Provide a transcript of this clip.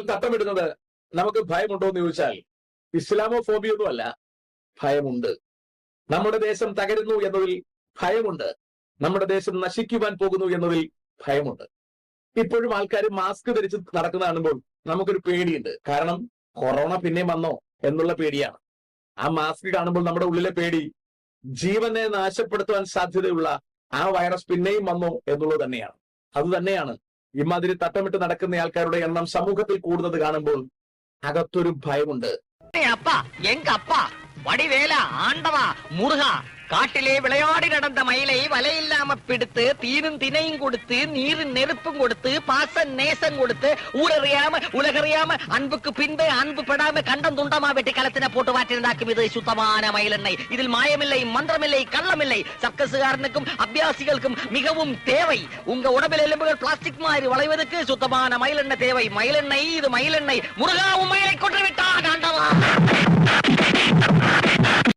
തട്ടമിടുന്നത് നമുക്ക് ഭയമുണ്ടോ എന്ന് ചോദിച്ചാൽ ഇസ്ലാമോ ഫോബിയൊന്നും അല്ല, ഭയമുണ്ട്. നമ്മുടെ ദേശം തകരുന്നു എന്നതിൽ ഭയമുണ്ട്. നമ്മുടെ ദേശം നശിക്കുവാൻ പോകുന്നു എന്നതിൽ ഭയമുണ്ട്. ഇപ്പോഴും ആൾക്കാർ മാസ്ക് ധരിച്ച് നടക്കുന്ന കാണുമ്പോൾ നമുക്കൊരു പേടിയുണ്ട്. കാരണം കൊറോണ പിന്നെയും വന്നോ എന്നുള്ള പേടിയാണ്. ആ മാസ്ക് കാണുമ്പോൾ നമ്മുടെ ഉള്ളിലെ പേടി ജീവനെ നാശപ്പെടുത്തുവാൻ സാധ്യതയുള്ള ആ വൈറസ് പിന്നെയും വന്നോ എന്നുള്ളത് തന്നെയാണ്. അത് തന്നെയാണ് ഇമാതിരി തട്ടമിട്ട് നടക്കുന്ന ആൾക്കാരുടെ എണ്ണം സമൂഹത്തിൽ കൂടുന്നത് കാണുമ്പോൾ അകത്തൊരു ഭയമുണ്ട്. அப்பா எங்க அப்பா வடிவேல ஆண்டவா முருகா காட்டிலே விளையாடி நடந்த மயிலை வலையில்லாம பிடித்து தீரும் தினையும் கொடுத்து நீரும் நெருப்பும் கொடுத்து பாச நேசம் கொடுத்து ஊரறியாம உலகறியாம அன்புக்கு பின்பு அன்பு படாம கண்டம் துண்டமா வெட்டி களத்தின போட்டு வாட்டிருந்தாக்கும் இது சுத்தமான மயிலெண்ணெய். இதில் மாயமில்லை, மந்திரமில்லை, கள்ளமில்லை. சர்க்கஸுகாரனுக்கும் அபியாசிகளுக்கும் மிகவும் தேவை. உங்க உடம்பில் எலும்புகள் பிளாஸ்டிக் மாதிரி வளைவதற்கு சுத்தமான மயிலெண்ணெய் தேவை. மயிலெண்ணெய், இது மயிலெண்ணெய். முருகா உன் மயிலை கொன்று விட்டா